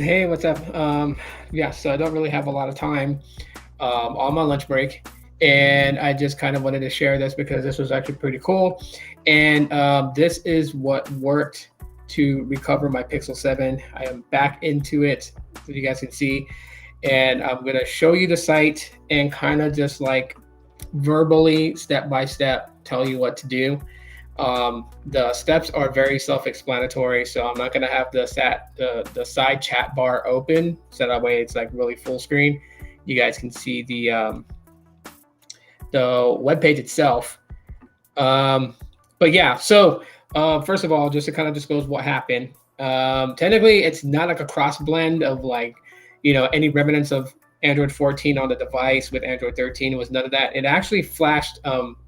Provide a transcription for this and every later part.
Hey, what's up? Yeah, so I don't really have a lot of time on my lunch break, and I just kind of wanted to share this because this was actually pretty cool. And this is what worked to recover my Pixel 7. I am back into it, so you guys can see, and I'm gonna show you the site and kind of just like verbally, step by step, tell you what to do. The steps are very self-explanatory, so I'm not going to have the side chat bar open, so that way it's like really full screen. You guys can see the web page itself. But yeah, so first of all, just to kind of disclose what happened. Technically, it's not like a cross blend of like any remnants of Android 14 on the device with Android 13. It was none of that. It actually flashed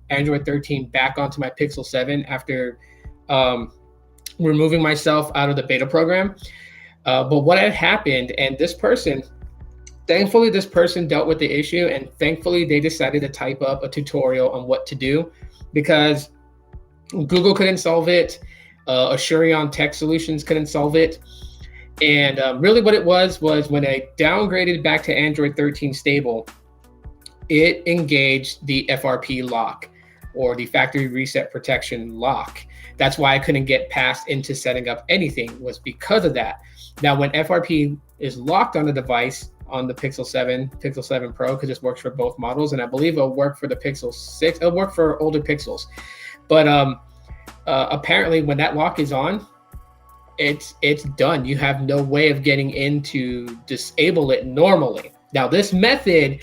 Android 13 back onto my Pixel 7 after um, removing myself out of the beta program. But what had happened, and thankfully, this person dealt with the issue, and thankfully, they decided to type up a tutorial on what to do because Google couldn't solve it. Assurion Tech Solutions couldn't solve it. And really, what it was when I downgraded back to Android 13 stable, it engaged the FRP lock or the factory reset protection lock. That's why I couldn't get past into setting up anything, was because of that. Now, when FRP is locked on the device, on the Pixel 7, Pixel 7 Pro, because this works for both models, and I believe it'll work for the Pixel 6, it'll work for older Pixels. But apparently, when that lock is on, it's done. You have no way of getting in to disable it normally. Now, this method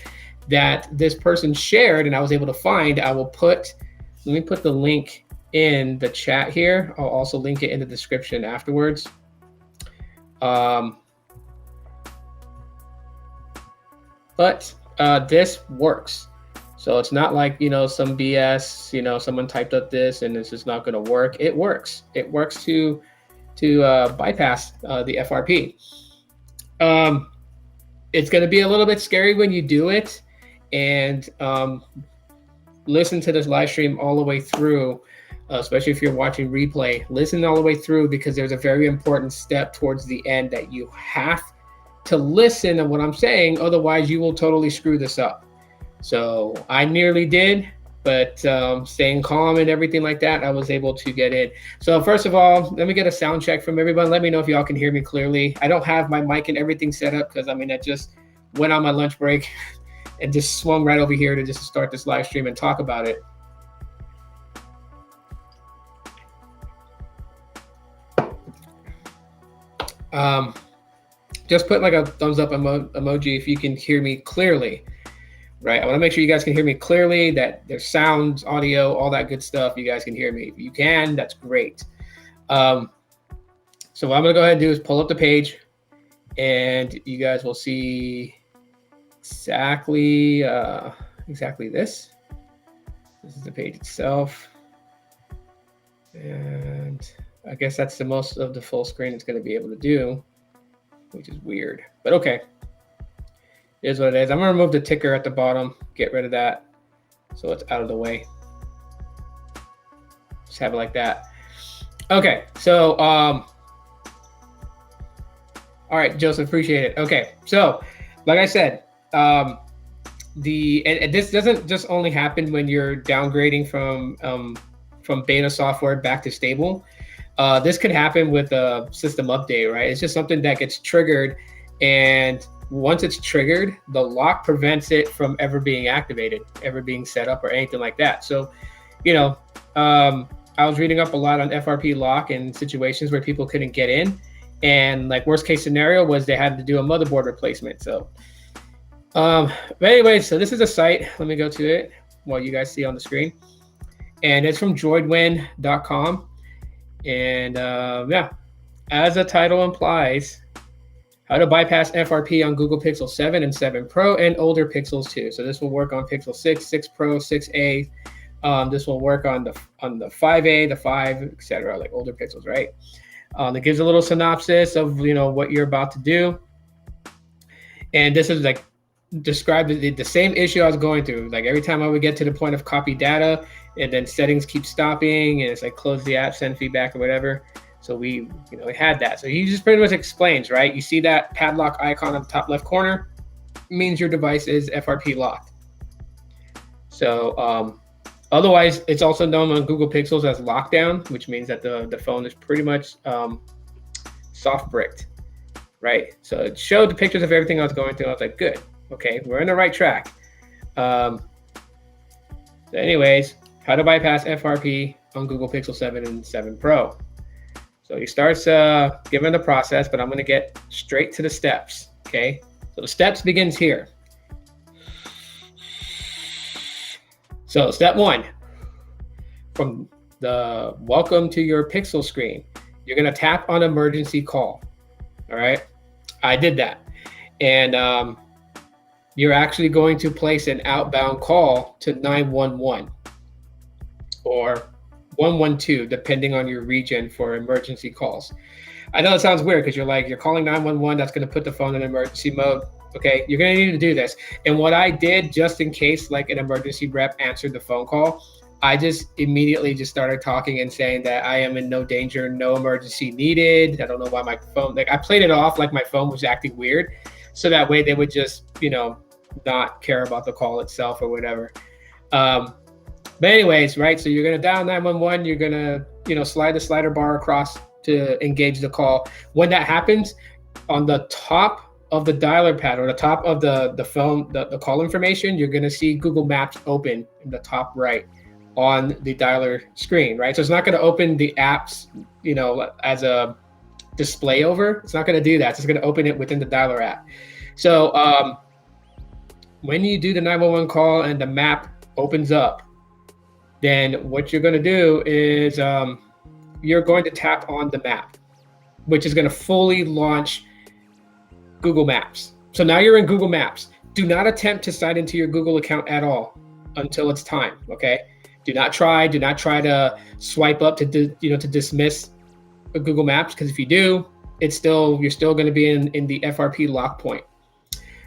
that this person shared and I was able to find, let me put the link in the chat here. I'll also link it in the description afterwards. But this works. So it's not like, some BS, someone typed up this and it's just not going to work. It works. It works to bypass the FRP. It's going to be a little bit scary when you do it, and listen to this live stream all the way through, especially if you're watching replay. Listen all the way through because there's a very important step towards the end that you have to listen to what I'm saying. Otherwise, you will totally screw this up. So I nearly did, but staying calm and everything like that, I was able to get in. So first of all, let me get a sound check from everyone. Let me know if y'all can hear me clearly. I don't have my mic and everything set up because I just went on my lunch break and just swung right over here to just start this live stream and talk about it. Just put like a thumbs up emoji if you can hear me clearly. Right, I want to make sure you guys can hear me clearly, that there's sounds, audio, all that good stuff. You guys can hear me. If you can, that's great. So what I'm going to go ahead and do is pull up the page, and you guys will see exactly this. This is the page itself. And I guess that's the most of the full screen it's going to be able to do, which is weird, but okay. Is what it is. I'm gonna remove the ticker at the bottom, get rid of that so it's out of the way. Just have it like that. Okay, so all right, Joseph, appreciate it. Okay, so like I said, and this doesn't just only happen when you're downgrading from beta software back to stable. This could happen with a system update, right? It's just something that gets triggered, and once it's triggered, the lock prevents it from ever being activated, ever being set up, or anything like that. So, I was reading up a lot on FRP lock and situations where people couldn't get in, and like worst case scenario was they had to do a motherboard replacement. So, but anyway, so this is a site. Let me go to it while you guys see on the screen, and it's from droidwin.com, and yeah, as the title implies, how to bypass FRP on Google Pixel 7 and 7 Pro and older Pixels too. So this will work on Pixel 6, 6 Pro, 6A. This will work on the 5A, the 5, etc., like older Pixels, right? It gives a little synopsis of what you're about to do, and this is like described the same issue I was going through. Like every time I would get to the point of copy data, and then settings keep stopping, and it's like close the app, send feedback, or whatever. So we had that. So he just pretty much explains, right? You see that padlock icon on the top left corner, means your device is FRP locked. So otherwise, it's also known on Google Pixels as lockdown, which means that the phone is pretty much soft bricked, right? So it showed the pictures of everything I was going through. I was like, good, okay, we're in the right track. Anyways, how to bypass FRP on Google Pixel 7 and 7 Pro. So he starts giving the process, but I'm going to get straight to the steps, okay? So the steps begins here. So step 1, from the welcome to your Pixel screen, you're going to tap on emergency call, all right? I did that. And you're actually going to place an outbound call to 911 or 112, depending on your region for emergency calls. I know it sounds weird because you're calling 911, that's going to put the phone in emergency mode. Okay, you're going to need to do this. And what I did, just in case like an emergency rep answered the phone call, I just immediately just started talking and saying that I am in no danger, no emergency needed. I don't know why my phone, I played it off like my phone was acting weird. So that way they would just, not care about the call itself or whatever. But anyways, right, so you're going to dial 911, you're going to, slide the slider bar across to engage the call. When that happens, on the top of the dialer pad or the top of the phone, the call information, you're going to see Google Maps open in the top right on the dialer screen, right? So it's not going to open the apps, as a display over. It's not going to do that. It's just going to open it within the dialer app. So when you do the 911 call and the map opens up, then what you're going to do is you're going to tap on the map, which is going to fully launch Google Maps. So now you're in Google Maps. Do not attempt to sign into your Google account at all until it's time, okay? Do not try to swipe up to dismiss Google Maps, because if you do, you're still going to be in the FRP lock point.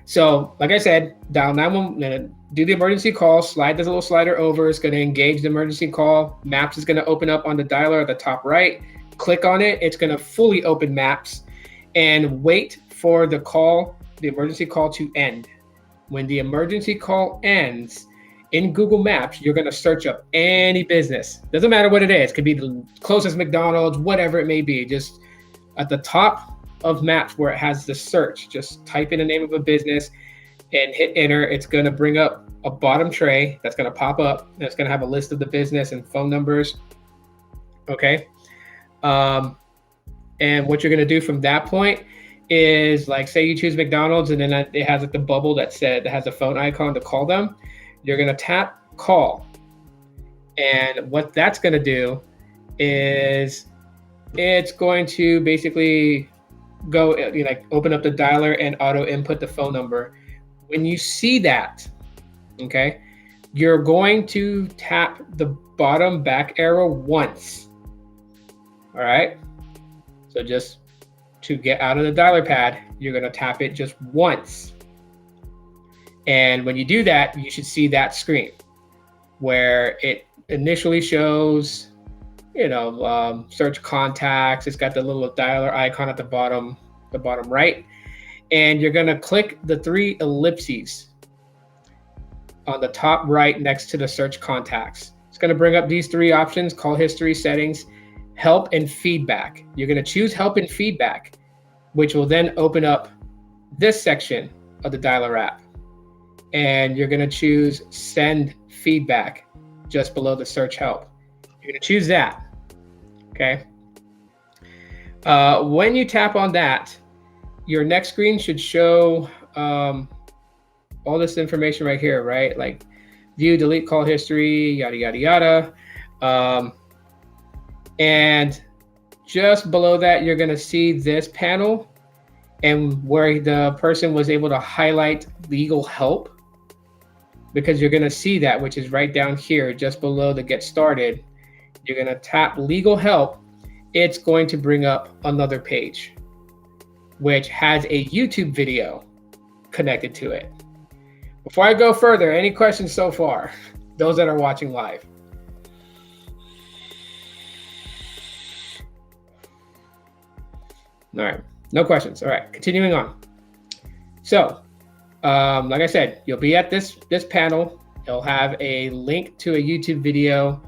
So like I said, dial 911, do the emergency call, slide this little slider over. It's going to engage the emergency call. Maps is going to open up on the dialer at the top right. Click on it. It's going to fully open Maps and wait for the emergency call to end. When the emergency call ends, in Google Maps, you're going to search up any business. Doesn't matter what it is. It could be the closest McDonald's, whatever it may be. Just at the top of Maps where it has the search, just type in the name of a business and hit enter. It's going to bring up a bottom tray that's going to pop up, and it's going to have a list of the business and phone numbers. Okay. And what you're going to do from that point is, like, say you choose McDonald's, and then it has like the bubble that has a phone icon to call them. You're going to tap call. And what that's going to do is it's going to basically go open up the dialer and auto input the phone number. When you see that, okay, you're going to tap the bottom back arrow once. All right. So just to get out of the dialer pad, you're going to tap it just once. And when you do that, you should see that screen where it initially shows, search contacts. It's got the little dialer icon at the bottom right. And you're going to click the 3 ellipses on the top right next to the search contacts. It's going to bring up these 3 options: call history, settings, help, and feedback. You're going to choose help and feedback, which will then open up this section of the dialer app. And you're going to choose send feedback just below the search help. You're going to choose that. Okay. When you tap on that, your next screen should show all this information right here, right? Like view, delete call history, yada, yada, yada. And just below that, you're going to see this panel, and where the person was able to highlight legal help, because you're going to see that, which is right down here, just below the get started. You're going to tap legal help. It's going to bring up another page, which has a YouTube video connected to it. Before I go further, any questions so far? Those that are watching live. All right, no questions. All right, continuing on. So, like I said, you'll be at this panel. It'll have a link to a YouTube video.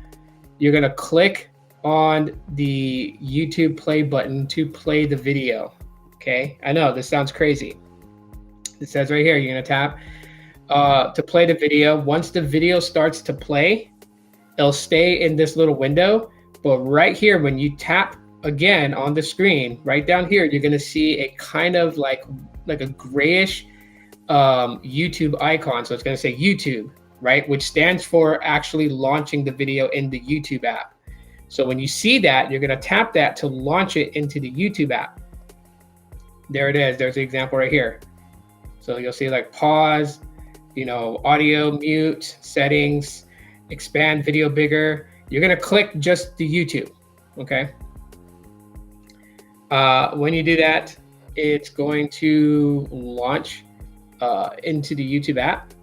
You're gonna click on the YouTube play button to play the video. Okay, I know this sounds crazy. It says right here, you're gonna tap to play the video. Once the video starts to play, it'll stay in this little window. But right here, when you tap again on the screen, right down here, you're gonna see a kind of like a grayish YouTube icon. So it's gonna say YouTube, right? Which stands for actually launching the video in the YouTube app. So when you see that, you're gonna tap that to launch it into the YouTube app. There it is, there's the example right here. So you'll see like pause, audio mute, settings, expand video bigger. You're gonna click just the YouTube, okay? When you do that, it's going to launch into the YouTube app.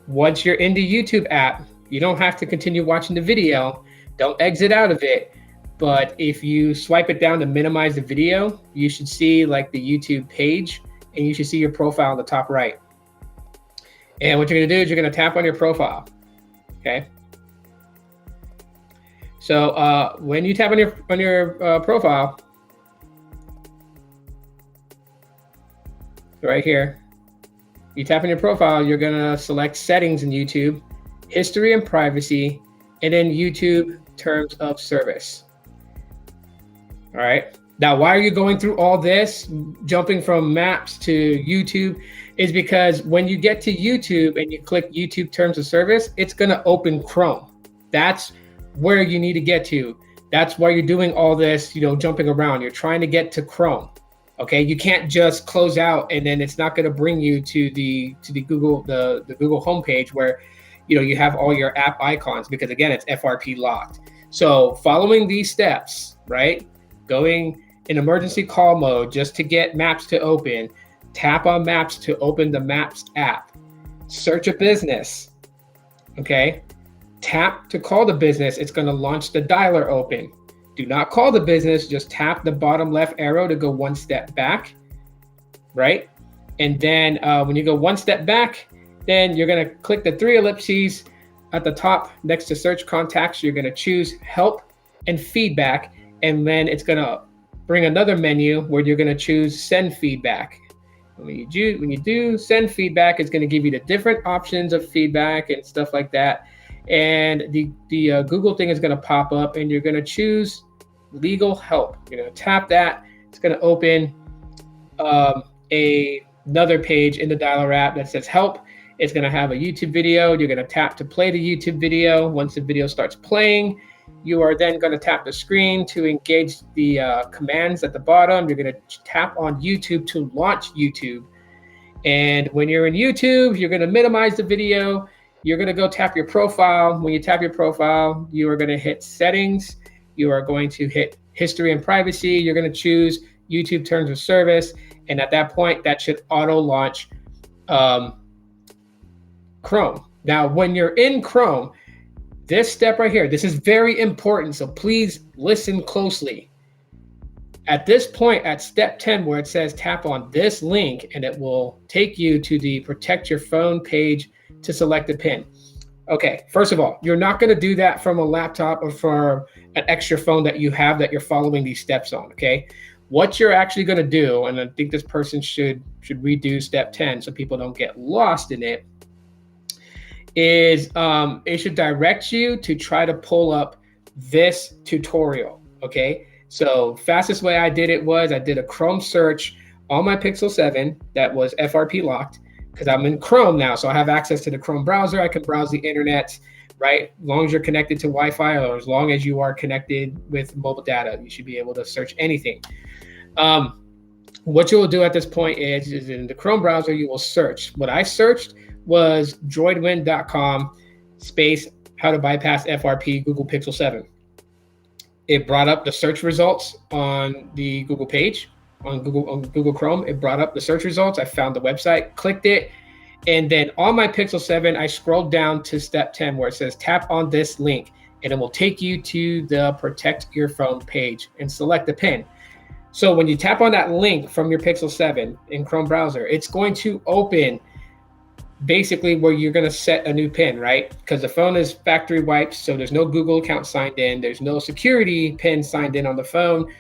Once you're in the YouTube app, you don't have to continue watching the video. Don't exit out of it. But if you swipe it down to minimize the video, you should see like the YouTube page, and you should see your profile on the top right. And what you're gonna do is you're gonna tap on your profile, okay? So when you tap on your profile, right here, you tap on your profile, you're gonna select settings in YouTube, history and privacy, and then YouTube terms of service. All right. Now, why are you going through all this, jumping from maps to YouTube? Is because when you get to YouTube and you click YouTube terms of service, it's going to open Chrome. That's where you need to get to. That's why you're doing all this, jumping around. You're trying to get to Chrome. Okay. You can't just close out and then it's not going to bring you to the Google, the Google homepage where, you have all your app icons, because again, it's FRP locked. So following these steps, right? Going in emergency call mode just to get Maps to open, tap on Maps to open the Maps app, search a business, okay? Tap to call the business, it's gonna launch the dialer open. Do not call the business, just tap the bottom left arrow to go one step back, right? And then when you go one step back, then you're gonna click the three ellipses at the top next to search contacts. You're gonna choose help and feedback, and then it's gonna bring another menu where you're gonna choose send feedback. When you do send feedback, it's gonna give you the different options of feedback and stuff like that. And the Google thing is gonna pop up, and you're gonna choose legal help. You're gonna tap that. It's gonna open another page in the dialer app that says help. It's gonna have a YouTube video. You're gonna tap to play the YouTube video. Once the video starts playing, you are then gonna tap the screen to engage the commands at the bottom. You're gonna tap on YouTube to launch YouTube. And when you're in YouTube, you're gonna minimize the video. You're gonna go tap your profile. When you tap your profile, you are gonna hit settings. You are going to hit history and privacy. You're gonna choose YouTube terms of service. And at that point, that should auto launch Chrome. Now, when you're in Chrome, this step right here, this is very important. So please listen closely. At this point, at step 10, where it says tap on this link, and it will take you to the protect your phone page to select a PIN. Okay, first of all, you're not going to do that from a laptop or from an extra phone that you have that you're following these steps on, okay? What you're actually going to do, and I think this person should redo step 10 so people don't get lost in it, is it should direct you to try to pull up this tutorial, okay? So fastest way I did it was I did a Chrome search on my Pixel 7 that was FRP locked, because I'm in Chrome now, so I have access to the Chrome browser. I can browse the internet, right? As long as you're connected to Wi-Fi, or as long as you are connected with mobile data, you should be able to search anything. What you will do at this point is in the Chrome browser, you will search. What I searched was droidwin.com space how to bypass FRP Google Pixel 7. It brought up the search results on the Google page, on Google Chrome. It brought up the search results. I found the website, clicked it, and then on my Pixel 7, I scrolled down to step 10 where it says tap on this link, and it will take you to the protect your phone page and select the PIN. So when you tap on that link from your Pixel 7 in Chrome browser, it's going to open basically where you're going to set a new pin, right? Because the phone is factory wiped, so there's no Google account signed in, there's no security pin signed in on the phone.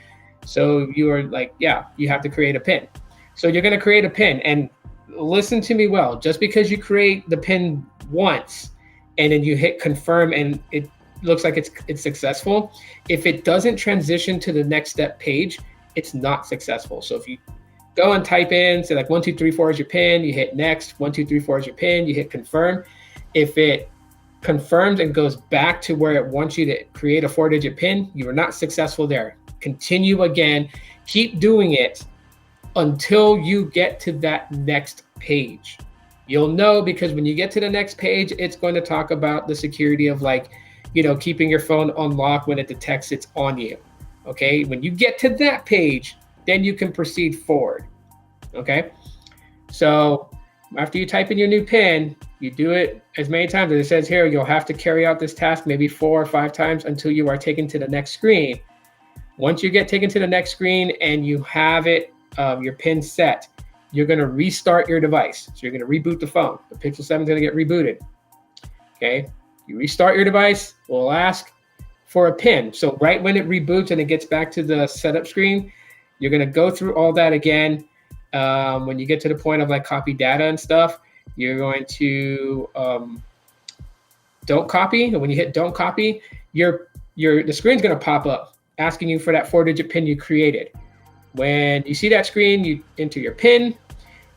So you are like, yeah, you have to create a pin. So you're going to create a pin, and listen to me well. Just because you create the pin once and then you hit confirm and it looks like it's successful, if it doesn't transition to the next step page, it's not successful. So if you go and type in, say like 1234 is your pin, you hit next, 1234 is your pin, you hit confirm. If it confirms and goes back to where it wants you to create a 4-digit pin, you are not successful there. Continue again, keep doing it until you get to that next page. You'll know, because when you get to the next page, it's going to talk about the security of, like, keeping your phone unlocked when it detects it's on you. Okay, when you get to that page, then you can proceed forward. Okay, so after you type in your new pin, you do it as many times as it says here. You'll have to carry out this task maybe 4 or 5 times until you are taken to the next screen. Once you get taken to the next screen and you have it, your pin set, you're going to restart your device. So you're going to reboot the phone. The Pixel 7 is going to get rebooted. Okay, you restart your device, we'll ask for a pin. So right when it reboots and it gets back to the setup screen, you're going to go through all that again. When you get to the point of like copy data and stuff, you're going to don't copy. And when you hit don't copy, the screen's going to pop up asking you for that 4-digit pin you created. When you see that screen, you enter your pin,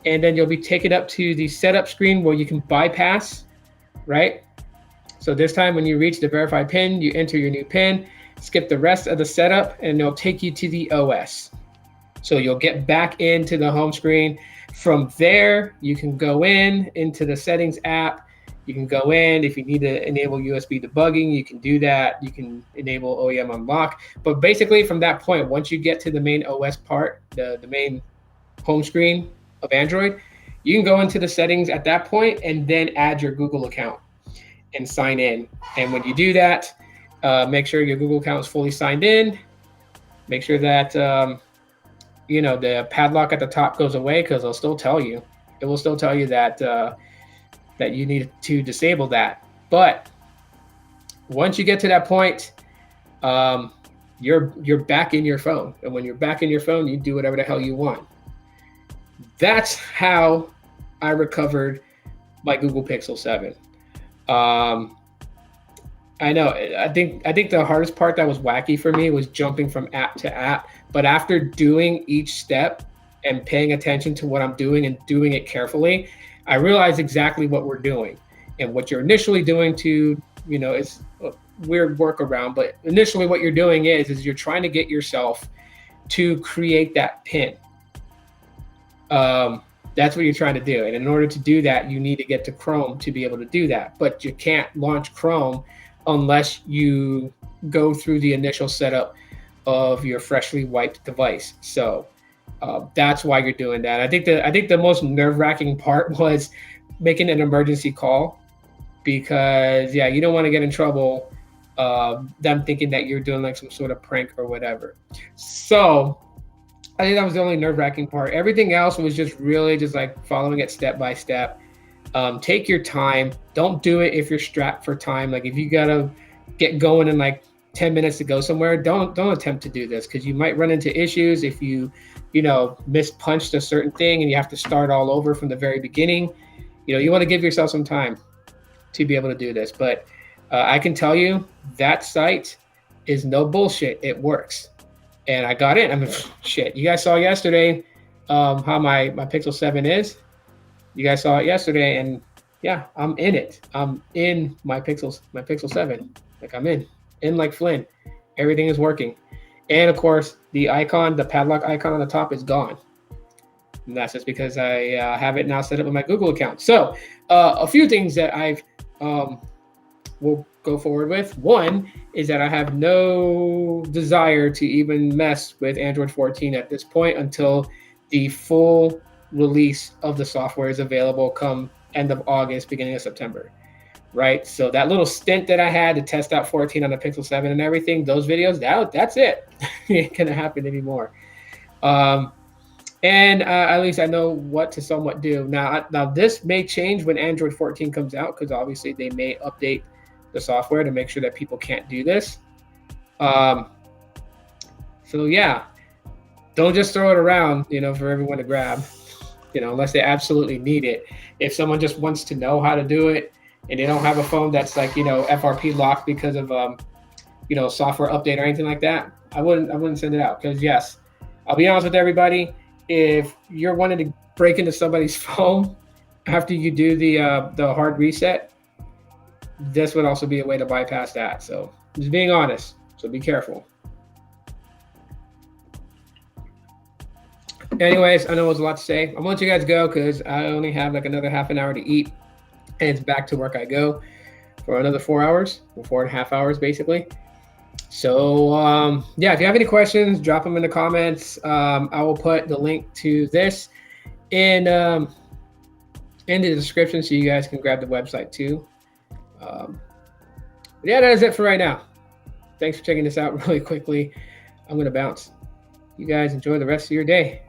and then you'll be taken up to the setup screen where you can bypass, right? So this time when you reach the verified pin, you enter your new pin, skip the rest of the setup, and it'll take you to the OS. So you'll get back into the home screen. From there, you can go into the settings app. You can go in, if you need to enable USB debugging, you can do that. You can enable OEM unlock. But basically from that point, once you get to the main OS part, the main home screen of Android, you can go into the settings at that point and then add your Google account and sign in. And when you do that, make sure your Google account is fully signed in. Make sure that the padlock at the top goes away, because it'll still tell you. It will still tell you that that you need to disable that. But once you get to that point, you're back in your phone. And when you're back in your phone, you do whatever the hell you want. That's how I recovered my Google Pixel 7. I know. I think the hardest part that was wacky for me was jumping from app to app. But after doing each step and paying attention to what I'm doing and doing it carefully, I realized exactly what we're doing. And what you're initially doing to, it's a weird workaround, but initially what you're doing is you're trying to get yourself to create that pin. That's what you're trying to do. And in order to do that, you need to get to Chrome to be able to do that. But you can't launch Chrome unless you go through the initial setup of your freshly wiped device. So that's why you're doing that. I think the most nerve-wracking part was making an emergency call, because you don't want to get in trouble, them thinking that you're doing like some sort of prank or whatever. So I think that was the only nerve-wracking part. Everything else was just really just like following it step by step. Take your time. Don't do it if you're strapped for time. Like if you gotta get going in like 10 minutes to go somewhere, don't attempt to do this, because you might run into issues if you mispunched a certain thing and you have to start all over from the very beginning. You want to give yourself some time to be able to do this. But I can tell you that site is no bullshit. It works. And I got in. I mean, shit. You guys saw yesterday how my Pixel 7 is. You guys saw it yesterday, and yeah, I'm in it. I'm in my Pixel 7. Like I'm in like Flynn. Everything is working. And of course, the padlock icon on the top is gone. And that's just because I have it now set up with my Google account. So a few things that I've will go forward with. One is that I have no desire to even mess with Android 14 at this point until the full release of the software is available come end of August, beginning of September. Right? So that little stint that I had to test out 14 on the Pixel 7 and everything, those videos, that's it. It ain't gonna happen anymore. And at least I know what to somewhat do. Now this may change when Android 14 comes out because obviously they may update the software to make sure that people can't do this. Um, so yeah, don't just throw it around, for everyone to grab, unless they absolutely need it. If someone just wants to know how to do it and they don't have a phone that's like, FRP locked because of software update or anything like that, I wouldn't send it out because yes, I'll be honest with everybody. If you're wanting to break into somebody's phone after you do the hard reset, this would also be a way to bypass that. So just being honest. So be careful. Anyways, I know it was a lot to say. I'm gonna let you guys go because I only have like another half an hour to eat, and it's back to work I go for another 4 hours, or 4.5 hours basically. So yeah, if you have any questions, drop them in the comments. I will put the link to this in the description so you guys can grab the website too. Yeah, that is it for right now. Thanks for checking this out really quickly. I'm gonna bounce. You guys enjoy the rest of your day.